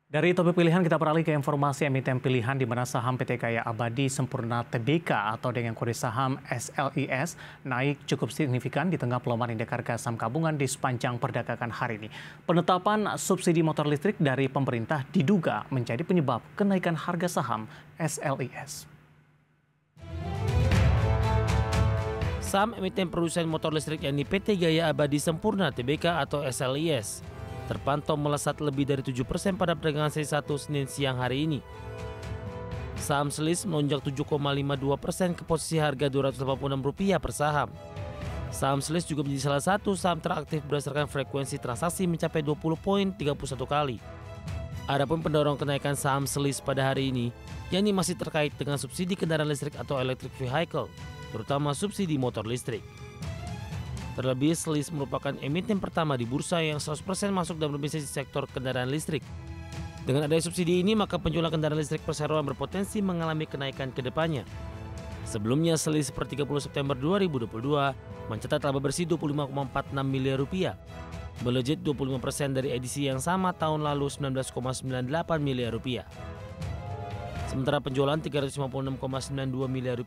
Dari topik pilihan kita beralih ke informasi emiten pilihan di mana saham PT Kaya Abadi Sempurna Tbk atau dengan kode saham SLIS naik cukup signifikan di tengah pelemahan indeks harga saham gabungan di sepanjang perdagangan hari ini. Penetapan subsidi motor listrik dari pemerintah diduga menjadi penyebab kenaikan harga saham SLIS. Saham emiten produsen motor listrik yakni PT Gaya Abadi Sempurna Tbk atau SLIS terpantau melesat lebih dari 7% pada perdagangan sesi 1 Senin siang hari ini. Saham SLIS melonjak 7,52% ke posisi harga Rp286 per saham. Saham SLIS juga menjadi salah satu saham teraktif berdasarkan frekuensi transaksi mencapai 20,31 kali. Adapun pendorong kenaikan saham SLIS pada hari ini, yakni masih terkait dengan subsidi kendaraan listrik atau electric vehicle, terutama subsidi motor listrik. Terlebih, SLIS merupakan emiten pertama di bursa yang 100% masuk dalam bisnis sektor kendaraan listrik. Dengan adanya subsidi ini, maka penjualan kendaraan listrik perseroan berpotensi mengalami kenaikan ke depannya. Sebelumnya, SLIS per 30 September 2022 mencatat laba bersih Rp25,46 miliar, melejit 25% dari edisi yang sama tahun lalu Rp19,98 miliar. Sementara penjualan Rp356,92 miliar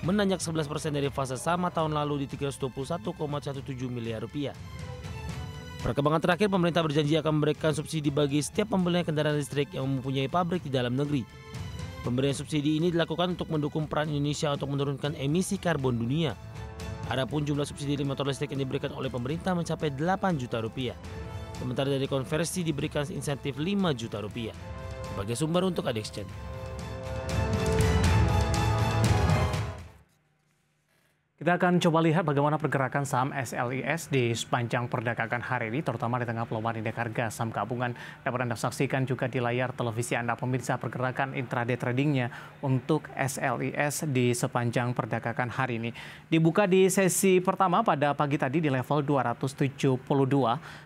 menanjak 11% dari fase sama tahun lalu di Rp321,17 miliar. Perkembangan terakhir, pemerintah berjanji akan memberikan subsidi bagi setiap pembelian kendaraan listrik yang mempunyai pabrik di dalam negeri. Pemberian subsidi ini dilakukan untuk mendukung peran Indonesia untuk menurunkan emisi karbon dunia. Adapun jumlah subsidi motor listrik yang diberikan oleh pemerintah mencapai Rp8 juta. Sementara dari konversi diberikan insentif Rp5 juta. Sebagai sumber untuk Adexchange. Kita akan coba lihat bagaimana pergerakan saham SLIS di sepanjang perdagangan hari ini, terutama di tengah pelemahan indeks harga saham gabungan. Dapat Anda saksikan juga di layar televisi Anda pemirsa pergerakan intraday tradingnya untuk SLIS di sepanjang perdagangan hari ini. Dibuka di sesi pertama pada pagi tadi di level 272.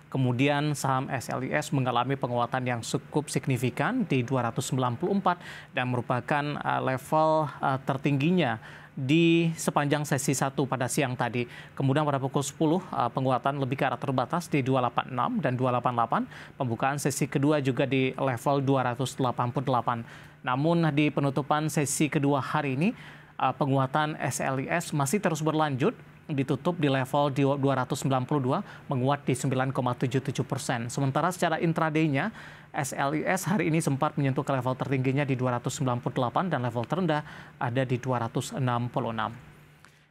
Kemudian saham SLIS mengalami penguatan yang cukup signifikan di 294 dan merupakan level tertingginya di sepanjang sesi 1 pada siang tadi. Kemudian pada pukul 10 penguatan lebih ke arah terbatas di 286 dan 288. Pembukaan sesi kedua juga di level 288. Namun di penutupan sesi kedua hari ini penguatan SLIS masih terus berlanjut, ditutup di level 292, menguat di 9,77%. Sementara secara intraday-nya, SLIS hari ini sempat menyentuh ke level tertingginya di 298 dan level terendah ada di 266.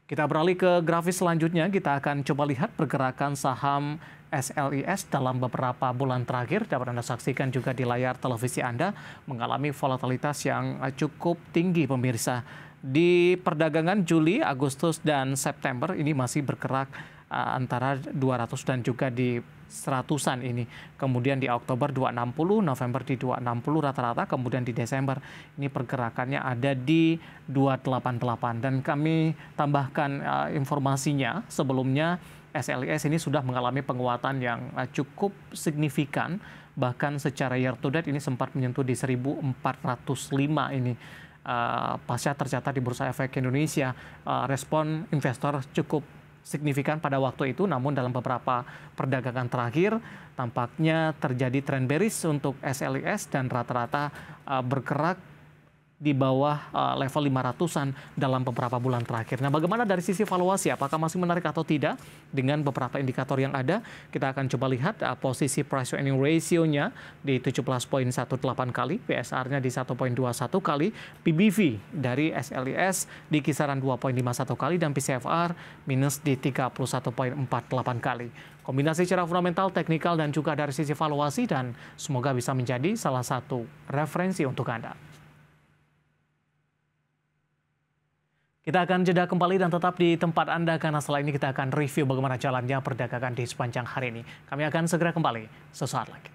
Kita beralih ke grafis selanjutnya, kita akan coba lihat pergerakan saham SLIS dalam beberapa bulan terakhir. Dapat Anda saksikan juga di layar televisi Anda, mengalami volatilitas yang cukup tinggi pemirsa. Di perdagangan Juli, Agustus, dan September ini masih bergerak antara 200 dan juga di 100-an ini. Kemudian di Oktober 260, November di 260 rata-rata, kemudian di Desember ini pergerakannya ada di 288. Dan kami tambahkan informasinya, sebelumnya SLIS ini sudah mengalami penguatan yang cukup signifikan, bahkan secara year to date ini sempat menyentuh di 1405 ini. Pasca tercatat di Bursa Efek Indonesia, respon investor cukup signifikan pada waktu itu, namun dalam beberapa perdagangan terakhir tampaknya terjadi tren bearish untuk SLIS dan rata-rata bergerak di bawah level 500-an dalam beberapa bulan terakhir. Nah, bagaimana dari sisi valuasi? Apakah masih menarik atau tidak? Dengan beberapa indikator yang ada, kita akan coba lihat posisi price to earning ratio-nya di 17,18 kali, PSR-nya di 1,21 kali, PBV dari SLIS di kisaran 2,51 kali, dan PCFR minus di 31,48 kali. Kombinasi secara fundamental, teknikal, dan juga dari sisi valuasi, dan semoga bisa menjadi salah satu referensi untuk Anda. Kita akan jeda kembali dan tetap di tempat Anda karena setelah ini kita akan review bagaimana jalannya perdagangan di sepanjang hari ini. Kami akan segera kembali sesaat lagi.